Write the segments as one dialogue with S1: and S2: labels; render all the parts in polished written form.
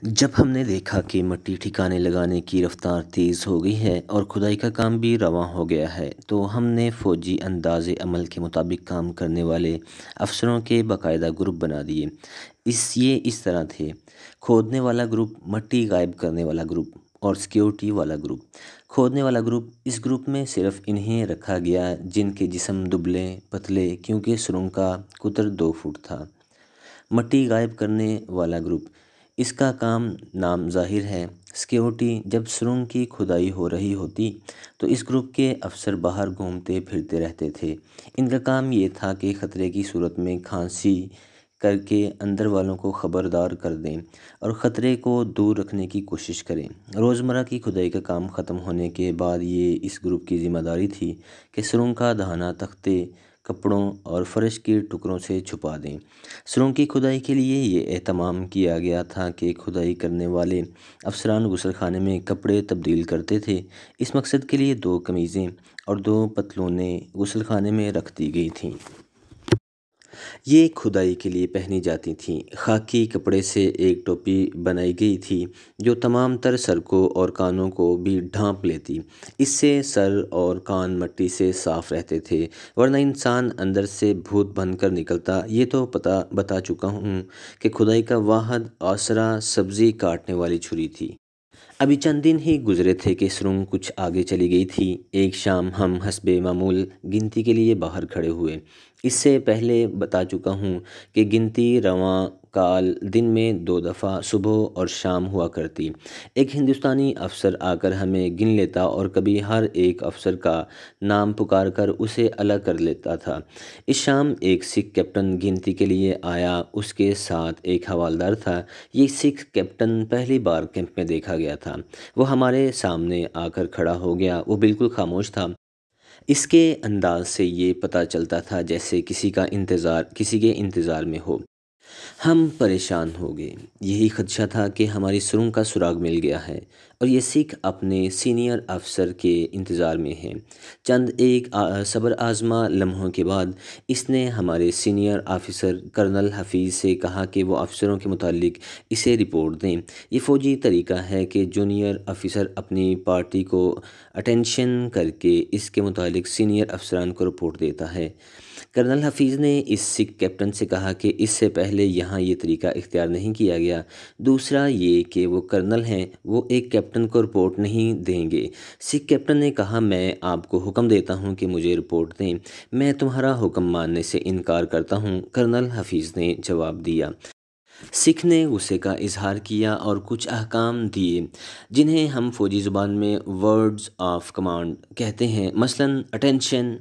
S1: جب ہم نے دیکھا کہ مٹی ٹھکانے لگانے کی رفتار تیز ہو گئی ہے اور کھدائی کا کام بھی رواں ہو گیا ہے تو ہم نے فوجی انداز عمل کے مطابق کام کرنے والے افسروں کے باقاعدہ گروپ بنا دیے۔ یہ اس طرح تھے: کھودنے والا گروپ، مٹی غائب کرنے والا گروپ اور سیکیورٹی والا گروپ۔ کھودنے والا گروپ: اس گروپ میں صرف انہیں رکھا گیا جن کے جسم دبلے پتلے کیونکہ سرنگ کا قطر 2 فٹ تھا۔ مٹی غائب کرنے والا گروپ: اس کا کام نام ظاہر ہے۔ سیکیورٹی: جب سرنگ کی کھدائی ہو رہی ہوتی تو اس گروپ کے افسر باہر گھومتے پھرتے رہتے تھے۔ ان کا کام یہ تھا کہ خطرے کی صورت میں کھانسی کر کے اندر والوں کو خبردار کر دیں اور خطرے کو دور رکھنے کی کوشش کریں۔ روزمرہ کی کھدائی کا کام ختم ہونے کے بعد یہ اس گروپ کی ذمہ داری تھی کہ سرنگ کا دہانہ تختے، کپڑوں اور فرش کے ٹکڑوں سے چھپا دیں۔ سرنگ کی کھدائی کے لیے یہ اہتمام کیا گیا تھا کہ کھدائی کرنے والے افسران غسل خانے میں کپڑے تبدیل کرتے تھے۔ اس مقصد کے لیے 2 قمیضیں اور 2 پتلونیں غسل خانے میں رکھ دی گئی تھیں۔ یہ کھدائی کے لیے پہنی جاتی تھیں۔ خاکی کپڑے سے ایک ٹوپی بنائی گئی تھی جو تمام تر سر کو اور کانوں کو بھی ڈھانپ لیتی۔ اس سے سر اور کان مٹی سے صاف رہتے تھے، ورنہ انسان اندر سے بھوت بن کر نکلتا۔ یہ تو بتا چکا ہوں کہ کھدائی کا واحد آسرا سبزی کاٹنے والی چھری تھی۔ ابھی چند دن ہی گزرے تھے کہ سرنگ کچھ آگے چلی گئی تھی۔ ایک شام ہم حسب معمول گنتی کے لیے باہر کھڑے ہوئے۔ اس سے پہلے بتا چکا ہوں کہ گنتی رواں کال دن میں 2 دفعہ صبح اور شام ہوا کرتی۔ ایک ہندوستانی افسر آ کر ہمیں گن لیتا اور کبھی ہر ایک افسر کا نام پکار کر اسے الگ کر لیتا تھا۔ اس شام ایک سکھ کیپٹن گنتی کے لیے آیا، اس کے ساتھ ایک حوالدار تھا۔ یہ سکھ کیپٹن پہلی بار کیمپ میں دیکھا گیا تھا۔ وہ ہمارے سامنے آ کر کھڑا ہو گیا۔ وہ بالکل خاموش تھا۔ اس کے انداز سے یہ پتہ چلتا تھا جیسے کسی کے انتظار میں ہو۔ ہم پریشان ہو گئے۔ یہی خدشہ تھا کہ ہماری سرنگ کا سراغ مل گیا ہے اور یہ سکھ اپنے سینئر افسر کے انتظار میں ہے۔ چند ایک صبر آزما لمحوں کے بعد اس نے ہمارے سینئر آفیسر کرنل حفیظ سے کہا کہ وہ افسروں کے متعلق اسے رپورٹ دیں۔ یہ فوجی طریقہ ہے کہ جونیئر آفیسر اپنی پارٹی کو اٹینشن کر کے اس کے متعلق سینئر افسران کو رپورٹ دیتا ہے۔ کرنل حفیظ نے اس سکھ کیپٹن سے کہا کہ اس سے پہلے یہاں یہ طریقہ اختیار نہیں کیا گیا۔ دوسرا یہ کہ وہ کرنل ہیں، وہ ایک کیپٹن کو رپورٹ نہیں دیں گے۔ سکھ کیپٹن نے کہا، میں آپ کو حکم دیتا ہوں کہ مجھے رپورٹ دیں۔ میں تمہارا حکم ماننے سے انکار کرتا ہوں، کرنل حفیظ نے جواب دیا۔ سکھ نے غصے کا اظہار کیا اور کچھ احکام دیے جنہیں ہم فوجی زبان میں ورڈز آف کمانڈ کہتے ہیں، مثلاً attention,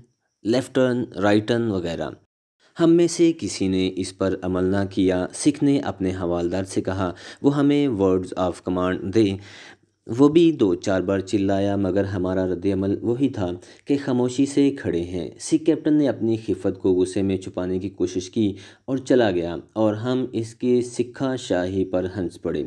S1: left turn, right turn وغیرہ۔ ہم میں سے کسی نے اس پر عمل نہ کیا۔ سکھ نے اپنے حوالدار سے کہا وہ ہمیں ورڈز آف کمانڈ دے۔ وہ بھی 2-4 بار چلایا مگر ہمارا رد عمل وہی تھا کہ خاموشی سے کھڑے ہیں۔ سکھ کیپٹن نے اپنی خفت کو غصے میں چھپانے کی کوشش کی اور چلا گیا اور ہم اس کی سکھا شاہی پر ہنس پڑے۔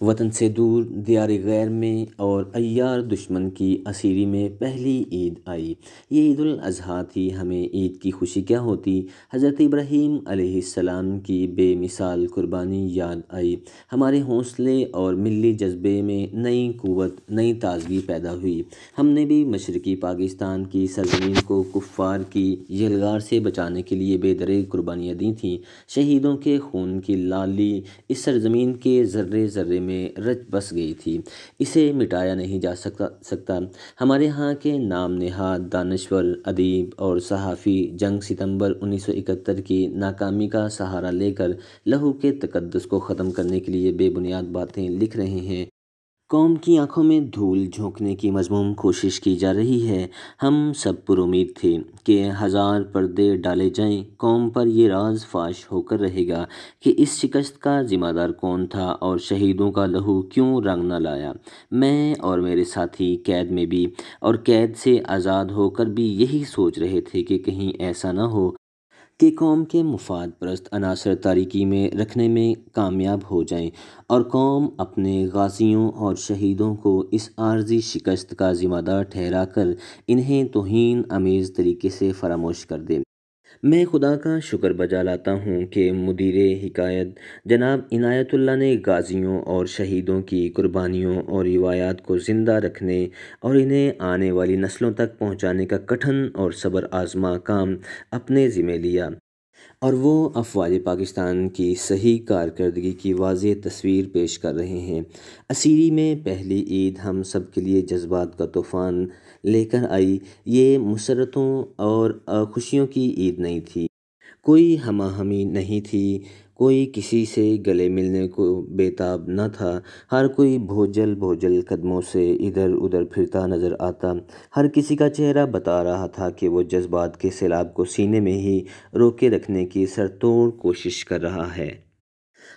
S1: وطن سے دور، دیار غیر میں اور عیار دشمن کی اسیری میں پہلی عید آئی۔ یہ عید الاضحیٰ تھی۔ ہمیں عید کی خوشی کیا ہوتی؟ حضرت ابراہیم علیہ السلام کی بے مثال قربانی یاد آئی۔ ہمارے حوصلے اور ملی جذبے میں نئی قوت، نئی تازگی پیدا ہوئی۔ ہم نے بھی مشرقی پاکستان کی سرزمین کو کفار کی یلغار سے بچانے کے لیے بے دریغ قربانیاں دی تھیں۔ شہیدوں کے خون کی لالی اس سرزمین کے ذرے ذرے میں رچ بس گئی تھی، اسے مٹایا نہیں جا سکتا۔ ہمارے ہاں کے نام نہاد دانشور، ادیب اور صحافی جنگ ستمبر 1971 کی ناکامی کا سہارا لے کر لہو کے تقدس کو ختم کرنے کے لیے بے بنیاد باتیں لکھ رہے ہیں۔ قوم کی آنکھوں میں دھول جھونکنے کی مذموم کوشش کی جا رہی ہے۔ ہم سب پر امید تھے کہ 1000 پردے ڈالے جائیں، قوم پر یہ راز فاش ہو کر رہے گا کہ اس شکست کا ذمہ دار کون تھا اور شہیدوں کا لہو کیوں رنگ نہ لایا۔ میں اور میرے ساتھی قید میں بھی اور قید سے آزاد ہو کر بھی یہی سوچ رہے تھے کہ کہیں ایسا نہ ہو کہ قوم کے مفاد پرست عناصر تاریکی میں رکھنے میں کامیاب ہو جائیں اور قوم اپنے غازیوں اور شہیدوں کو اس عارضی شکست کا ذمہ دار ٹھہرا کر انہیں توہین آمیز طریقے سے فراموش کر دے۔ میں خدا کا شکر بجا لاتا ہوں کہ مدیر حکایت جناب عنایت اللہ نے غازیوں اور شہیدوں کی قربانیوں اور روایات کو زندہ رکھنے اور انہیں آنے والی نسلوں تک پہنچانے کا کٹھن اور صبر آزما کام اپنے ذمہ لیا، اور وہ افواج پاکستان کی صحیح کارکردگی کی واضح تصویر پیش کر رہے ہیں۔ اسیری میں پہلی عید ہم سب کے لیے جذبات کا طوفان لے کر آئی۔ یہ مسرتوں اور خوشیوں کی عید نہیں تھی، کوئی ہمہ ہمی نہیں تھی، کوئی کسی سے گلے ملنے کو بےتاب نہ تھا، ہر کوئی بھوجل بھوجل قدموں سے ادھر ادھر پھرتا نظر آتا، ہر کسی کا چہرہ بتا رہا تھا کہ وہ جذبات کے سیلاب کو سینے میں ہی روکے رکھنے کی سرتوڑ کوشش کر رہا ہے۔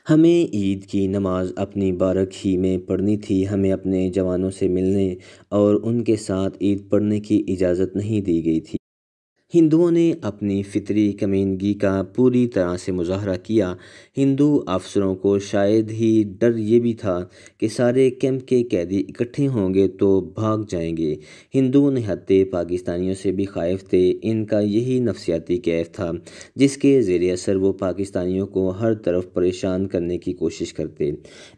S1: ہمیں عید کی نماز اپنی بارک ہی میں پڑھنی تھی، ہمیں اپنے جوانوں سے ملنے اور ان کے ساتھ عید پڑھنے کی اجازت نہیں دی گئی تھی۔ ہندوؤں نے اپنی فطری کمینگی کا پوری طرح سے مظاہرہ کیا۔ ہندو افسروں کو شاید ہی ڈر یہ بھی تھا کہ سارے کیمپ کے قیدی اکٹھے ہوں گے تو بھاگ جائیں گے۔ ہندو نہتے پاکستانیوں سے بھی خائف تھے، ان کا یہی نفسیاتی کیف تھا جس کے زیر اثر وہ پاکستانیوں کو ہر طرف پریشان کرنے کی کوشش کرتے۔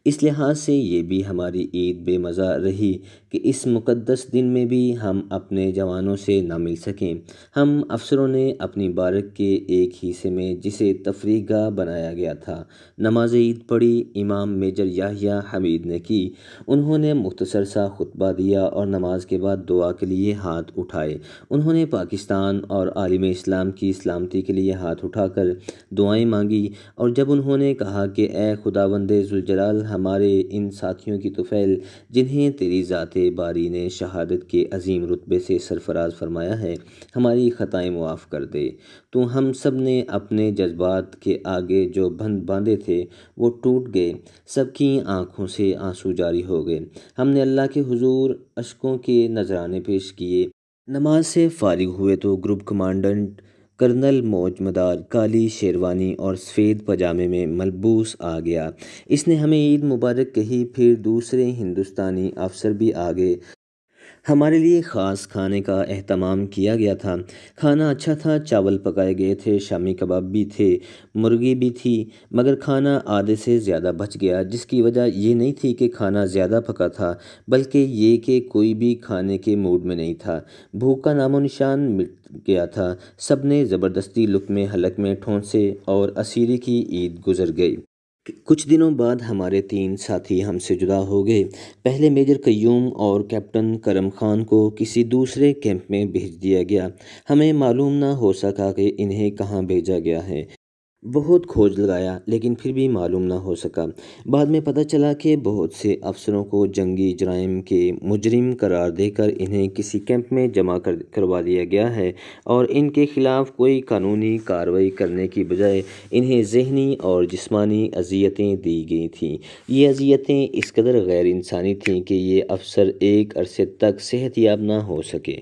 S1: اس لحاظ سے یہ بھی ہماری عید بے مزہ رہی کہ اس مقدس دن میں بھی ہم اپنے جوانوں سے نہ مل سکیں۔ ہم افسروں نے اپنی بارک کے ایک حصے میں، جسے تفریح گاہ بنایا گیا تھا، نماز عید پڑھی۔ امام میجر یحییٰ حمید نے کی، انہوں نے مختصر سا خطبہ دیا اور نماز کے بعد دعا کے لیے ہاتھ اٹھائے۔ انہوں نے پاکستان اور عالم اسلام کی سلامتی کے لیے ہاتھ اٹھا کر دعائیں مانگی، اور جب انہوں نے کہا کہ اے خداوند ذوالجلال، ہمارے ان ساتھیوں کی طفیل جنہیں تیری ذات باری نے شہادت کے عظیم رتبے سے سرفراز فرمایا ہے، ہماری خطائیں معاف کر دے۔ تو ہم سب نے اپنے جذبات کے آگے جو بند باندھے تھے وہ ٹوٹ گئے، سب کی آنکھوں سے آنسو جاری ہو گئے۔ ہم نے اللہ کے حضور اشکوں کے نذرانے پیش کیے۔ نماز سے فارغ ہوئے تو گروپ کمانڈنٹ کرنل موج مدار کالی شیروانی اور سفید پاجامے میں ملبوس آ گیا۔ اس نے ہمیں عید مبارک کہی، پھر دوسرے ہندوستانی افسر بھی آ گئے۔ ہمارے لیے خاص کھانے کا اہتمام کیا گیا تھا۔ کھانا اچھا تھا، چاول پکائے گئے تھے، شامی کباب بھی تھے، مرغی بھی تھی، مگر کھانا آدھے سے زیادہ بچ گیا، جس کی وجہ یہ نہیں تھی کہ کھانا زیادہ پکا تھا، بلکہ یہ کہ کوئی بھی کھانے کے موڈ میں نہیں تھا۔ بھوک کا نام و نشان مٹ گیا تھا، سب نے زبردستی لقمے حلق میں ٹھونسے اور اسیری کی عید گزر گئی۔ کچھ دنوں بعد ہمارے 3 ساتھی ہم سے جدا ہو گئے۔ پہلے میجر قیوم اور کیپٹن کرم خان کو کسی دوسرے کیمپ میں بھیج دیا گیا۔ ہمیں معلوم نہ ہو سکا کہ انہیں کہاں بھیجا گیا ہے۔ بہت کھوج لگایا لیکن پھر بھی معلوم نہ ہو سکا۔ بعد میں پتہ چلا کہ بہت سے افسروں کو جنگی جرائم کے مجرم قرار دے کر انہیں کسی کیمپ میں جمع کروا دیا گیا ہے، اور ان کے خلاف کوئی قانونی کارروائی کرنے کی بجائے انہیں ذہنی اور جسمانی اذیتیں دی گئی تھیں۔ یہ اذیتیں اس قدر غیر انسانی تھیں کہ یہ افسر ایک عرصے تک صحت یاب نہ ہو سکے۔